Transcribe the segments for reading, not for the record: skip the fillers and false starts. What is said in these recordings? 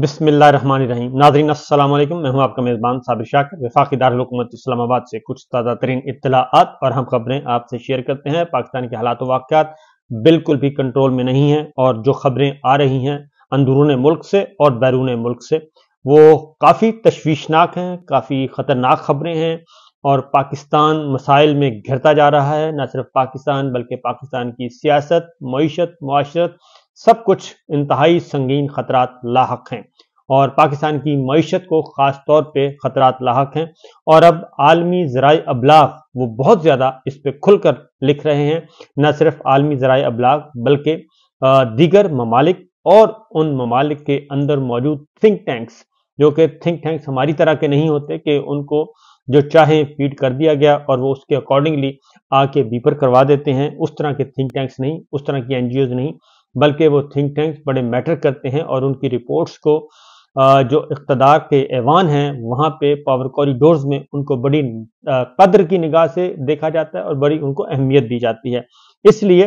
बिस्मिल्लाहिर्रहमानिर्रहीम। नाज़रीन अस्सलाम वालेकुम। मैं हूं आपका मेज़बान साबिर शाकिर, वफाकी दारुल हुकूमत इस्लामाबाद से कुछ ताज़ा तरीन इत्तलाआत और हम खबरें आपसे शेयर करते हैं। पाकिस्तान के हालात वाक़यात बिल्कुल भी कंट्रोल में नहीं है और जो खबरें आ रही हैं अंदरूने मुल्क से और बैरून मुल्क से वो काफ़ी तशवीशनाक हैं, काफ़ी ख़तरनाक खबरें हैं और पाकिस्तान मसाइल में घिरता जा रहा है। न सिर्फ पाकिस्तान बल्कि पाकिस्तान की सियासत, मईशत, मुआशरत सब कुछ इंतहाई संगीन खतरात लाहक हैं और पाकिस्तान की मईशत को ख़ास तौर पे खतरात लाहक हैं। और अब आलमी ज़राए अबलाग वो बहुत ज़्यादा इस पर खुलकर लिख रहे हैं। न सिर्फ आलमी ज़राए अबलाग बल्कि दीगर ममालिक और उन ममालिक के अंदर मौजूद थिंक टैंक्स, जो कि थिंक टैंक्स हमारी तरह के नहीं होते कि उनको जो चाहे फीड कर दिया गया और वो उसके अकॉर्डिंगली आके बीपर करवा देते हैं। उस तरह के थिंक टैंक्स नहीं, उस तरह की एनजीओज नहीं, बल्कि वो थिंक टैंक्स बड़े मैटर करते हैं और उनकी रिपोर्ट्स को जो इक़्तिदार के ऐवान हैं वहाँ पे पावर कॉरिडोर्स में उनको बड़ी कद्र की निगाह से देखा जाता है और बड़ी उनको अहमियत दी जाती है। इसलिए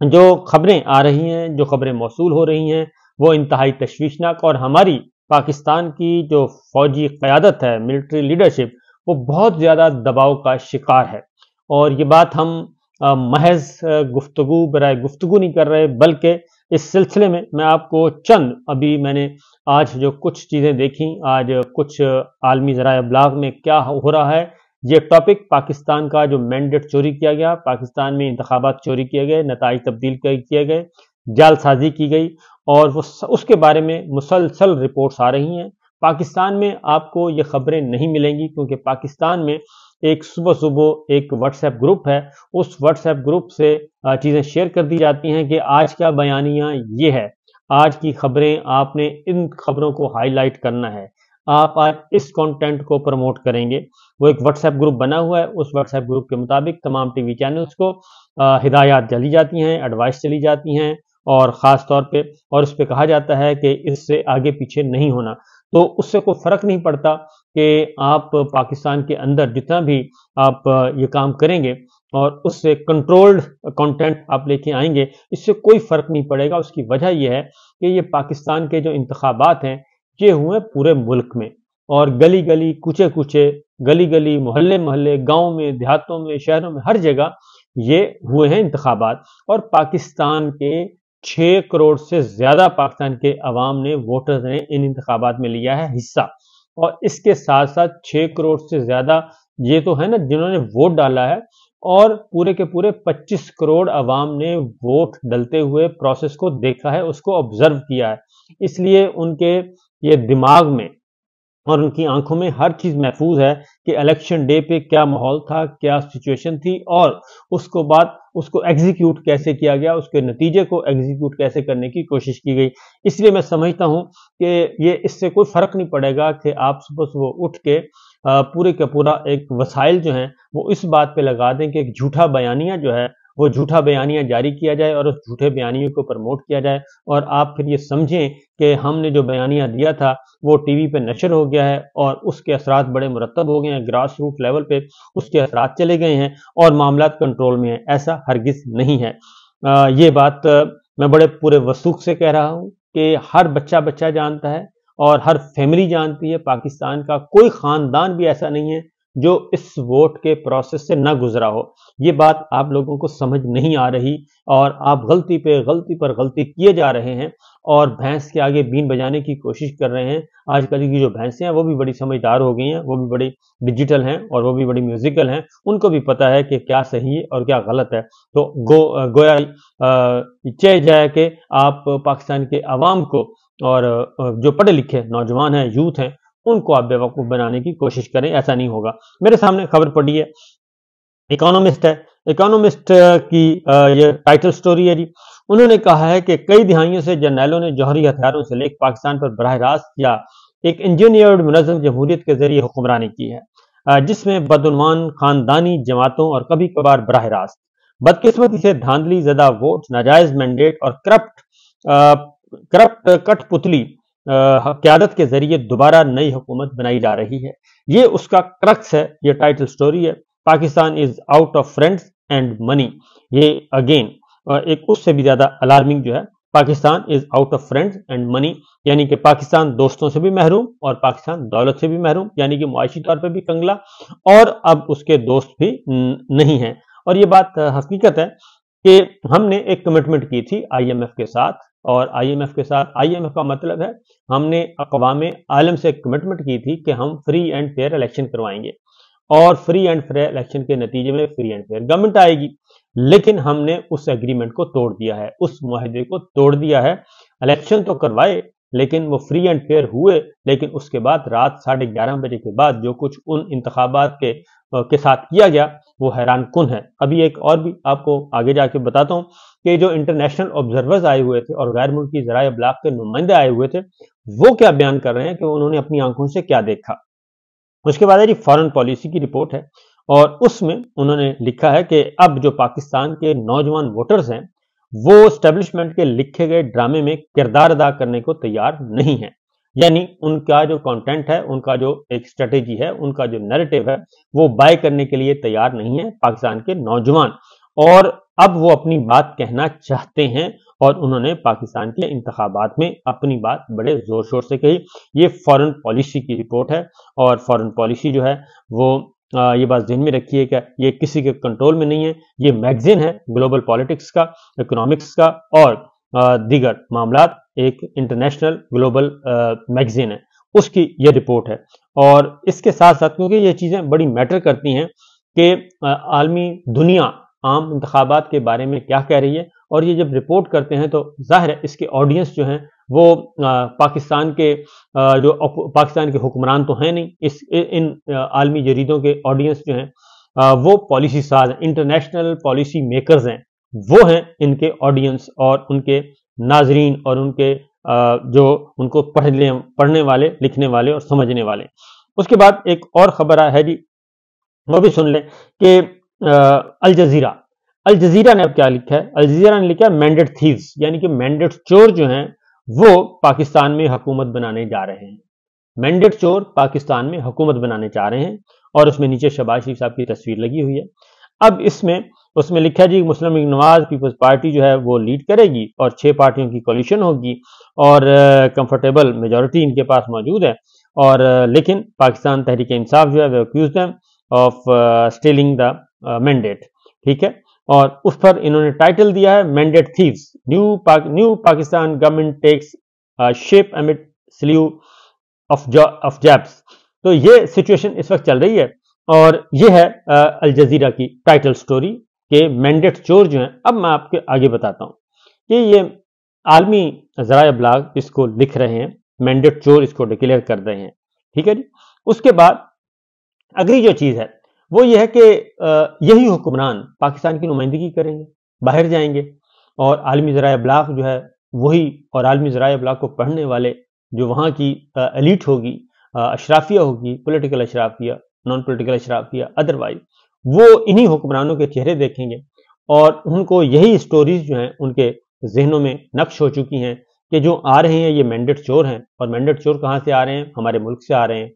जो खबरें आ रही हैं, जो खबरें मौसूल हो रही हैं, वो इंतहाई तशवीशनाक और हमारी पाकिस्तान की जो फौजी क़यादत है, मिलिट्री लीडरशिप, वो बहुत ज़्यादा दबाव का शिकार है। और ये बात हम महज गुफ्तगू बराए गुफ्तगू नहीं कर रहे, बल्कि इस सिलसिले में मैं आपको चंद अभी मैंने आज जो कुछ चीज़ें देखी, आज कुछ आलमी ज़राए अबलाग में क्या हो रहा है, ये टॉपिक पाकिस्तान का जो मैंडेट चोरी किया गया, पाकिस्तान में इंतखाबात चोरी किए गए, नताइज तब्दील किए गए, जालसाजी की गई और वो उसके बारे में मुसलसल रिपोर्ट्स आ रही हैं। पाकिस्तान में आपको ये खबरें नहीं मिलेंगी क्योंकि पाकिस्तान में एक सुबह सुबह एक व्हाट्सएप ग्रुप है, उस व्हाट्सएप ग्रुप से चीज़ें शेयर कर दी जाती हैं कि आज का बयानिया ये है, आज की खबरें, आपने इन खबरों को हाईलाइट करना है, आप आज इस कंटेंट को प्रमोट करेंगे। वो एक व्हाट्सएप ग्रुप बना हुआ है, उस व्हाट्सएप ग्रुप के मुताबिक तमाम टीवी चैनल्स को हिदायत चली जाती हैं, एडवाइस चली जाती हैं और ख़ास तौर पे और उस पर कहा जाता है कि इससे आगे पीछे नहीं होना। तो उससे कोई फ़र्क नहीं पड़ता कि आप पाकिस्तान के अंदर जितना भी आप ये काम करेंगे और उससे कंट्रोल्ड कंटेंट आप लेके आएंगे, इससे कोई फ़र्क नहीं पड़ेगा। उसकी वजह यह है कि ये पाकिस्तान के जो इंतखाबात हैं ये हुए पूरे मुल्क में और गली गली, कूचे कूचे, गली गली, मोहल्ले मोहल्ले, गाँव में, देहातों में, शहरों में, हर जगह ये हुए हैं इंतखाबात। और पाकिस्तान के 6 करोड़ से ज़्यादा पाकिस्तान के अवाम ने, वोटर्स ने इन इंतखाबात में लिया है हिस्सा। और इसके साथ साथ 6 करोड़ से ज़्यादा ये तो है ना जिन्होंने वोट डाला है, और पूरे के पूरे 25 करोड़ अवाम ने वोट डलते हुए प्रोसेस को देखा है, उसको ऑब्जर्व किया है। इसलिए उनके ये दिमाग में और उनकी आंखों में हर चीज़ महफूज है कि इलेक्शन डे पे क्या माहौल था, क्या सिचुएशन थी और उसको बाद उसको एग्जीक्यूट कैसे किया गया, उसके नतीजे को एग्जीक्यूट कैसे करने की कोशिश की गई। इसलिए मैं समझता हूँ कि ये इससे कोई फ़र्क नहीं पड़ेगा कि आप सुबह सुबह उठ के पूरे का पूरा एक वसाइल जो हैं वो इस बात पे लगा दें कि एक झूठा बयानिया जो है वो झूठा बयानिया जारी किया जाए और उस झूठे बयानियों को प्रमोट किया जाए और आप फिर ये समझें कि हमने जो बयानिया दिया था वो टीवी पे नशर हो गया है और उसके असरात बड़े मुरतब हो गए हैं, ग्रास रूट लेवल पे उसके असरात चले गए हैं और मामलात कंट्रोल में है। ऐसा हरगिज़ नहीं है। ये बात मैं बड़े पूरे वसूख से कह रहा हूँ कि हर बच्चा बच्चा जानता है और हर फैमिली जानती है। पाकिस्तान का कोई ख़ानदान भी ऐसा नहीं है जो इस वोट के प्रोसेस से ना गुजरा हो। ये बात आप लोगों को समझ नहीं आ रही और आप गलती पर गलती किए जा रहे हैं और भैंस के आगे बीन बजाने की कोशिश कर रहे हैं। आजकल की जो भैंसें हैं वो भी बड़ी समझदार हो गई हैं, वो भी बड़ी डिजिटल हैं और वो भी बड़ी म्यूजिकल हैं। उनको भी पता है कि क्या सही है और क्या गलत है। तो गोया चाहे जाए कि आप पाकिस्तान के अवाम को और जो पढ़े लिखे नौजवान हैं, यूथ हैं, उनको आप बेवकूफ़ बनाने की कोशिश करें, ऐसा नहीं होगा। मेरे सामने खबर पड़ी है, इकोनॉमिस्ट है, इकोनॉमिस्ट की ये टाइटल स्टोरी है जी। उन्होंने कहा है कि कई दिहाइयों से जर्नैलों ने जौहरी हथियारों से लेकर पाकिस्तान पर बराह रास्त या एक इंजीनियर्ड मुनज़्ज़म जमहूरियत के जरिए हुक्मरानी की है, जिसमें बदउनवान खानदानी जमातों और कभी कभार बराह रास्त बदकिस्मती से धांधली ज़दा वोट, नाजायज मैंडेट और करप्ट कठपुतली क़यादत के जरिए दोबारा नई हुकूमत बनाई जा रही है। ये उसका क्रक्स है, ये टाइटल स्टोरी है। Pakistan is out of friends and money. ये अगेन एक उससे भी ज़्यादा अलार्मिंग जो है Pakistan is out of friends and money, यानी कि पाकिस्तान दोस्तों से भी महरूम और पाकिस्तान दौलत से भी महरूम, यानी कि मुआशी तौर पर भी कंगला और अब उसके दोस्त भी नहीं हैं। और ये बात हकीकत है कि हमने एक कमिटमेंट की थी IMF के साथ, और IMF के साथ, IMF का मतलब है हमने अक़वाम आलम से कमिटमेंट की थी कि हम फ्री एंड फेयर इलेक्शन करवाएंगे और फ्री एंड फेयर इलेक्शन के नतीजे में फ्री एंड फेयर गवर्नमेंट आएगी। लेकिन हमने उस एग्रीमेंट को तोड़ दिया है, उस मुआहदे को तोड़ दिया है। इलेक्शन तो करवाए लेकिन वो फ्री एंड फेयर हुए, लेकिन उसके बाद रात 11:30 बजे के बाद जो कुछ उन इंतखाबात के साथ किया गया वो हैरान कुन है। अभी एक और भी आपको आगे जाके बताता हूँ कि जो इंटरनेशनल ऑब्जर्वर्स आए हुए थे और गैर मुल्की ज़राए इब्लाग के नुमाइंदे आए हुए थे, वो क्या बयान कर रहे हैं कि उन्होंने अपनी आंखों से क्या देखा। उसके बाद है जी फॉरेन पॉलिसी की रिपोर्ट है, और उसमें उन्होंने लिखा है कि अब जो पाकिस्तान के नौजवान वोटर्स हैं वो एस्टेब्लिशमेंट के लिखे गए ड्रामे में किरदार अदा करने को तैयार नहीं है। यानी उनका जो कंटेंट है, उनका जो एक स्ट्रेटेजी है, उनका जो नैरेटिव है, वो बाय करने के लिए तैयार नहीं है पाकिस्तान के नौजवान, और अब वो अपनी बात कहना चाहते हैं। और उन्होंने पाकिस्तान के इंतखाबात में अपनी बात बड़े जोर शोर से कही। ये फॉरेन पॉलिसी की रिपोर्ट है, और फॉरेन पॉलिसी जो है वो ये बात ध्यान में रखिए कि ये किसी के कंट्रोल में नहीं है। ये मैगजीन है ग्लोबल पॉलिटिक्स का, इकोनॉमिक्स का और दीगर मामलात, एक इंटरनेशनल ग्लोबल मैगजीन है, उसकी ये रिपोर्ट है। और इसके साथ साथ क्योंकि ये चीज़ें बड़ी मैटर करती हैं कि आलमी दुनिया आम इंतखाबात के बारे में क्या कह रही है, और ये जब रिपोर्ट करते हैं तो जाहिर है इसके ऑडियंस जो हैं वो पाकिस्तान के हुक्मरान तो हैं नहीं, इन आलमी जरीदों के ऑडियंस जो हैं वो पॉलिसी साज, इंटरनेशनल पॉलिसी मेकर्स हैं, वो हैं इनके ऑडियंस और उनके नाजरीन और उनके जो उनको पढ़ने वाले, लिखने वाले और समझने वाले। उसके बाद एक और खबर है जी, वो भी सुन लें कि अल जजीरा ने अब क्या लिखा है। अल जजीरा ने लिखा है मैंडेट थीव्स, यानी कि मैंडेट चोर जो हैं वो पाकिस्तान में हुकूमत बनाने जा रहे हैं। मैंडेट चोर पाकिस्तान में हुकूमत बनाने चाह रहे हैं, और उसमें नीचे शहबाज शरीफ साहब की तस्वीर लगी हुई है। अब उसमें लिखा है जी मुस्लिम लीग नवाज पीपल्स पार्टी जो है वो लीड करेगी और 6 पार्टियों की कोलिशन होगी, और कंफर्टेबल मेजॉरिटी इनके पास मौजूद है। और लेकिन पाकिस्तान तहरीक इंसाफ जो है वो accuse them of stealing the mandate, ठीक है। और उस पर इन्होंने टाइटल दिया है mandate thieves, new Pakistan government takes shape amid slew of jabs. तो ये सिचुएशन इस वक्त चल रही है, और ये है अल जजीरा की टाइटल स्टोरी के मैंडेट चोर जो हैं। अब मैं आपके आगे बताता हूं कि ये आलमी ज़राए इब्लाग इसको लिख रहे हैं, मैंडेट चोर इसको डिक्लेयर कर रहे हैं, ठीक है जी। उसके बाद अगली जो चीज़ है वो ये है कि यही हुक्मरान पाकिस्तान की नुमाइंदगी करेंगे, बाहर जाएंगे, और आलमी ज़राए इब्लाग जो है वही, और आलमी ज़राए इब्लाग को पढ़ने वाले जो वहाँ की एलीट होगी, अशराफिया होगी, पॉलिटिकल अशराफिया, नॉन पॉलिटिकल अशराफिया, अदरवाइज वो इन्हीं हुक्मरानों के चेहरे देखेंगे, और उनको यही स्टोरीज जो हैं उनके जहनों में नक्श हो चुकी हैं कि जो आ रहे हैं ये मैंडेट चोर हैं। और मैंडेट चोर कहाँ से आ रहे हैं? हमारे मुल्क से आ रहे हैं,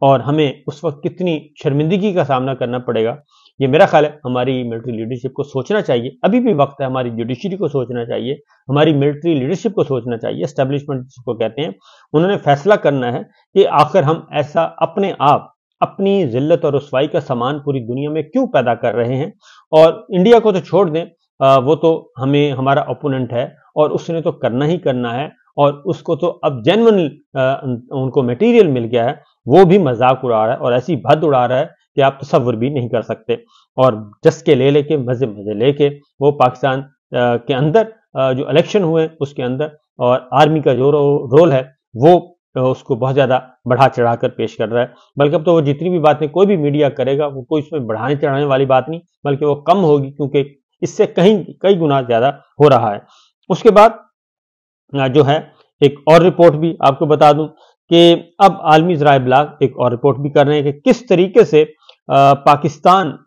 और हमें उस वक्त कितनी शर्मिंदगी का सामना करना पड़ेगा, ये मेरा ख्याल है हमारी मिलिट्री लीडरशिप को सोचना चाहिए। अभी भी वक्त है, हमारी जुडिशरी को सोचना चाहिए, हमारी मिलिट्री लीडरशिप को सोचना चाहिए, एस्टेब्लिशमेंट जिसको कहते हैं, उन्होंने फैसला करना है कि आखिर हम ऐसा अपने आप अपनी जिल्लत और रुसवाई का सामान पूरी दुनिया में क्यों पैदा कर रहे हैं। और इंडिया को तो छोड़ दें, वो तो हमारा ओपोनेंट है और उसने तो करना ही करना है, और उसको तो अब जेन्युइन उनको मटेरियल मिल गया है, वो भी मजाक उड़ा रहा है और ऐसी भद उड़ा रहा है कि आप तसव्वुर भी नहीं कर सकते। और चस्के लेके मजे लेके वो पाकिस्तान के अंदर जो इलेक्शन हुए उसके अंदर, और आर्मी का जो रोल है वो उसको बहुत ज्यादा बढ़ा चढ़ा कर पेश कर रहा है। बल्कि अब तो वो जितनी भी बातें कोई भी मीडिया करेगा वो कोई इसमें बढ़ाने चढ़ाने वाली बात नहीं, बल्कि वो कम होगी, क्योंकि इससे कई गुना ज्यादा हो रहा है। उसके बाद जो है एक और रिपोर्ट भी आपको बता दूं कि अब आलमी ज़राए इब्लाग एक और रिपोर्ट भी कर रहे हैं कि किस तरीके से पाकिस्तान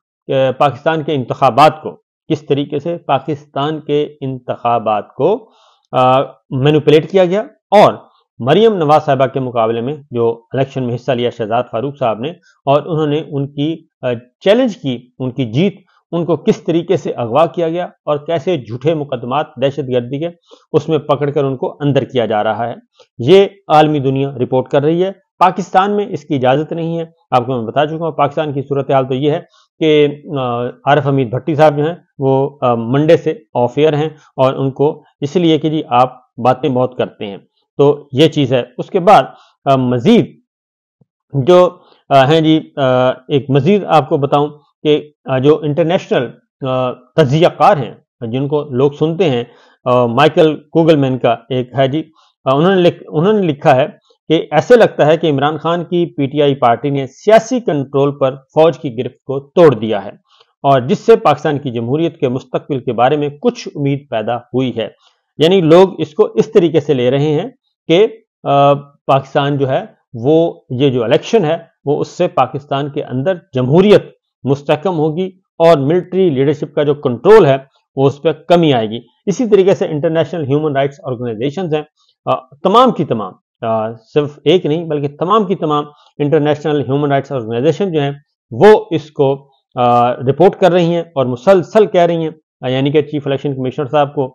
के इंतखाबात को, किस तरीके से पाकिस्तान के इंतखाबात को मैनिपुलेट किया गया, और मरियम नवाज साहिबा के मुकाबले में जो इलेक्शन में हिस्सा लिया शहजाद फारूक साहब ने, और उन्होंने उनकी चैलेंज की, उनकी जीत ان کو کس طریقے سے اغوا کیا گیا اور کیسے جھوٹے مقدمات دہشت گردی کے اس میں پکڑ کر ان کو اندر کیا جا رہا ہے۔ یہ عالمی دنیا رپورٹ کر رہی ہے۔ پاکستان میں اس کی اجازت نہیں ہے۔ آپ کو میں بتا چکا ہوں پاکستان کی صورتحال تو یہ ہے کہ عارف حمید بھٹی صاحب جو ہیں وہ منڈے سے آف ایئر ہیں، اور ان کو اس لیے کہ جی آپ باتیں بہت کرتے ہیں، تو یہ چیز ہے۔ اس کے بعد مزید جو ہیں جی، ایک مزید آپ کو بتاؤں کہ جو انٹرنیشنل تجزیہ کار ہیں جن کو لوگ سنتے ہیں، مائیکل کوگل مین کا ایک ہے جی، انہوں نے لکھا ہے کہ ایسے لگتا ہے کہ عمران خان کی پی ٹی آئی پارٹی نے سیاسی کنٹرول پر فوج کی گرفت کو توڑ دیا ہے، اور جس سے پاکستان کی جمہوریت کے مستقبل کے بارے میں کچھ امید پیدا ہوئی ہے۔ یعنی لوگ اس کو اس طریقے سے لے رہے ہیں کہ پاکستان جو ہے وہ یہ جو الیکشن ہے وہ اس سے پاکستان کے اندر جمہوریت مستحکم ہوگی اور ملٹری لیڈرشپ کا جو کنٹرول ہے وہ اس پہ کمی آئے گی۔ اسی طریقے سے انٹرنیشنل ہیومن رائٹس آرگنائزیشنز ہیں، تمام کی تمام، صرف ایک نہیں بلکہ تمام کی تمام انٹرنیشنل ہیومن رائٹس آرگنائزیشن جو ہیں وہ اس کو رپورٹ کر رہی ہیں اور مسلسل کہہ رہی ہیں، یعنی کہ چیف الیکشن کمشنر صاحب کو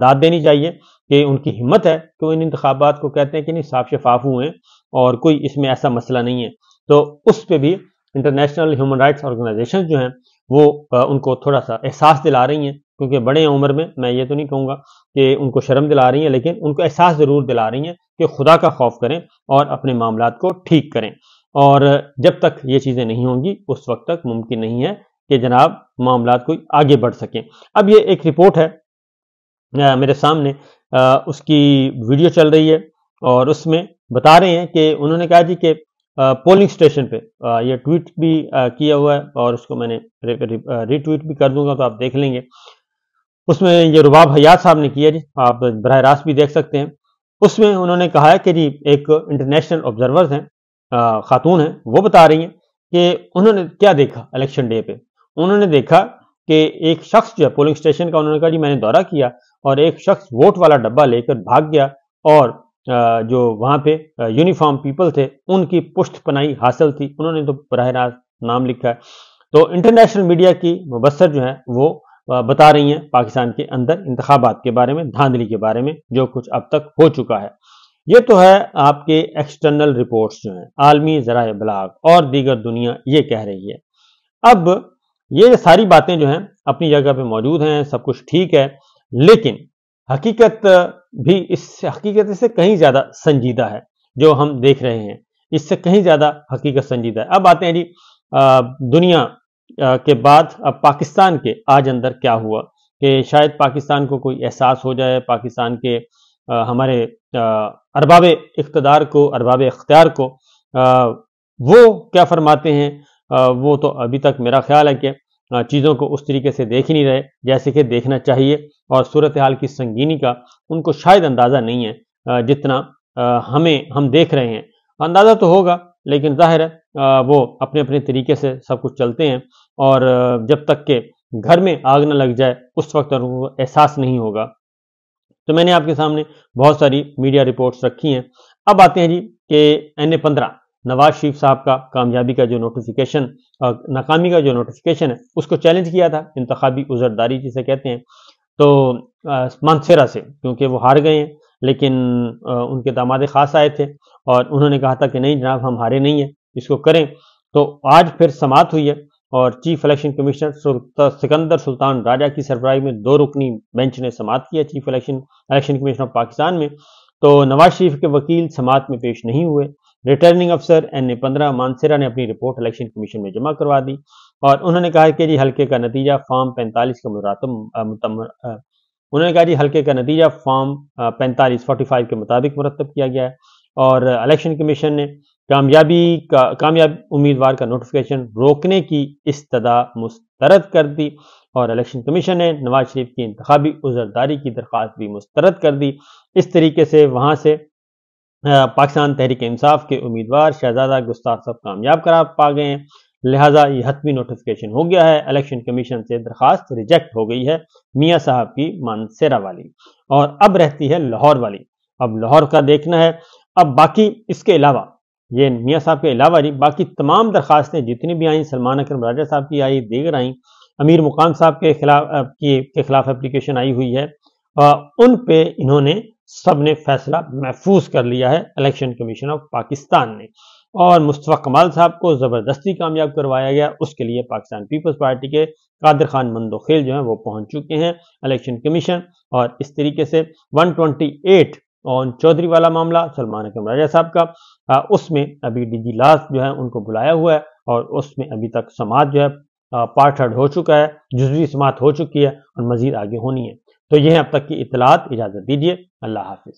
داد دینی چاہیے کہ ان کی ہمت ہے کہ وہ ان انتخابات کو کہتے ہیں کہ نہیں صاف شفاف ہوئے ہیں اور کوئی اس میں ایسا مسئلہ نہیں ہے، تو اس پہ بھی انٹرنیشنل ہیومن رائٹس آرگنائزیشن جو ہیں وہ ان کو تھوڑا سا احساس دلا رہی ہیں، کیونکہ بڑے عمر میں یہ تو نہیں کہوں گا کہ ان کو شرم دلا رہی ہیں، لیکن ان کو احساس ضرور دلا رہی ہیں کہ خدا کا خوف کریں اور اپنے معاملات کو ٹھیک کریں، اور جب تک یہ چیزیں نہیں ہوں گی اس وقت تک ممکن نہیں ہے کہ جناب معاملات کوئی آگے بڑھ سکیں۔ اب یہ ایک رپورٹ ہے میرے سامنے، اس کی ویڈیو چل رہی ہے اور اس میں بتا رہے ہیں کہ انہوں نے کہا جی کہ پولنگ سٹیشن پہ یہ ٹویٹ بھی کیا ہوا ہے اور اس کو میں نے ری ٹویٹ بھی کر دوں گا تو آپ دیکھ لیں گے، اس میں یہ رباب حیات صاحب نے کیا جی، آپ براہ راست بھی دیکھ سکتے ہیں۔ اس میں انہوں نے کہا ہے کہ جی ایک انٹرنیشنل آبزرورز ہیں، خاتون ہیں، وہ بتا رہی ہیں کہ انہوں نے کیا دیکھا الیکشن ڈے پہ۔ انہوں نے دیکھا کہ ایک شخص جو ہے پولنگ سٹیشن کا، انہوں نے کہا جی میں نے دورہ کیا اور ایک شخص ووٹ والا ڈبہ لے کر بھاگ گیا، اور جو وہاں پہ یونیفارم پیپل تھے ان کی پشت پناہی حاصل تھی، انہوں نے تو براہ راست نام لکھا ہے۔ تو انٹرنیشنل میڈیا کی مبصر جو ہیں وہ بتا رہی ہیں پاکستان کے اندر انتخابات کے بارے میں، دھاندلی کے بارے میں، جو کچھ اب تک ہو چکا ہے۔ یہ تو ہے آپ کے ایکسٹرنل رپورٹس جو ہیں، عالمی ذرائع ابلاغ اور دیگر دنیا یہ کہہ رہی ہے۔ اب یہ ساری باتیں جو ہیں اپنی جگہ پہ موجود ہیں، سب کچھ ٹھیک ہے، لیکن حقیقت بھی حقیقت سے کہیں زیادہ سنجیدہ ہے۔ جو ہم دیکھ رہے ہیں اس سے کہیں زیادہ حقیقت سنجیدہ ہے۔ اب آتے ہیں جی دنیا کے بعد اب پاکستان کے آج اندر کیا ہوا کہ شاید پاکستان کو کوئی احساس ہو جائے، پاکستان کے ہمارے ارباب اقتدار کو، ارباب اختیار کو، وہ کیا فرماتے ہیں، وہ تو ابھی تک میرا خیال ہے کہ چیزوں کو اس طریقے سے دیکھ ہی نہیں رہے جیسے کہ دیکھنا چاہیے، اور صورتحال کی سنگینی کا ان کو شاید اندازہ نہیں ہے جتنا ہم دیکھ رہے ہیں۔ اندازہ تو ہوگا لیکن ظاہر ہے وہ اپنے اپنے طریقے سے سب کچھ چلتے ہیں، اور جب تک کہ گھر میں آگ نہ لگ جائے اس وقت ان کو احساس نہیں ہوگا۔ تو میں نے آپ کے سامنے بہت ساری میڈیا رپورٹس رکھی ہیں۔ اب آتے ہیں جی کہ NA-15 نواز شریف صاحب کا کامیابی کا جو نوٹیفیکیشن، ناکامی کا جو نوٹیفیکیشن ہے اس کو چیلنج کیا تھا، انتخابی عذرداری جسے کہتے ہیں، تو مانسیرا سے، کیونکہ وہ ہار گئے ہیں، لیکن ان کے داماد خاص آئے تھے اور انہوں نے کہا تھا کہ نہیں جناب ہم ہارے نہیں ہیں، اس کو کریں۔ تو آج پھر سماعت ہوئی ہے اور چیف الیکشن کمشنر سکندر سلطان راجہ کی سربراہی میں 2 رکنی بینچ نے سماعت کیا chief election commissioner of Pakistan میں۔ تو نواز شریف کے وکیل سماعت میں پیش نہیں ہوئے۔ ریٹرننگ افسر NA-15 مانسیرا نے اپنی رپورٹ الیکشن کمیشن میں جمع کروا دی اور انہوں نے کہا کہ جی حلقے کا نتیجہ فارم 45 کے مطابق مرتب کیا گیا ہے، اور الیکشن کمیشن نے کامیاب امیدوار کا نوٹیفیکیشن روکنے کی استدعا مسترد کر دی، اور الیکشن کمیشن نے نواز شریف کی انتخابی عذرداری کی درخواست بھی مسترد کر دی۔ اس طریقے سے وہاں سے پاکستان تحریک انصاف کے امیدوار شہزادہ گستاخ صاحب کامیاب قرار پا گئے ہیں، لہٰذا یہ حتمی نوٹیفیکیشن ہو گیا ہے۔ الیکشن کمیشن سے درخواست ریجیکٹ ہو گئی ہے میاں صاحب کی مانسیرا والی، اور اب رہتی ہے لاہور والی۔ اب لاہور کا دیکھنا ہے۔ اب باقی اس کے علاوہ، یہ میاں صاحب کے علاوہ باقی تمام درخواستیں جتنی بھی آئیں، سلمان اکرم راجہ صاحب کی آئی، دیگر آئیں، امیر مقام صاحب کے خلاف اپلیکیشن آئی ہوئی ہے، ان پہ انہوں نے سب نے فیصلہ محفوظ کر لیا ہے الیکشن کمیشن آف پاکستان نے، اور مصطفیٰ کمال صاحب کو زبردستی کامیاب کروایا گیا۔ اس کے لیے پاکستان پیپلز پارٹی کے قادر خان مندوخیل جو ہیں وہ پہنچ چکے ہیں الیکشن کمیشن، اور اس طریقے سے 128 اور چودھری والا معاملہ سلمان اکرم راجہ صاحب کا، اس میں ابھی ڈی جی لاس جو ہے ان کو بلایا ہوا ہے، اور اس میں ابھی تک سماعت جو ہے پارٹ ہو چکا ہے، جزوی سماعت ہو چکی ہے اور مزید آگے ہونی ہے۔ تو یہ ہیں اب تک کی اطلاعات، اجازت دیجیے، اللہ حافظ۔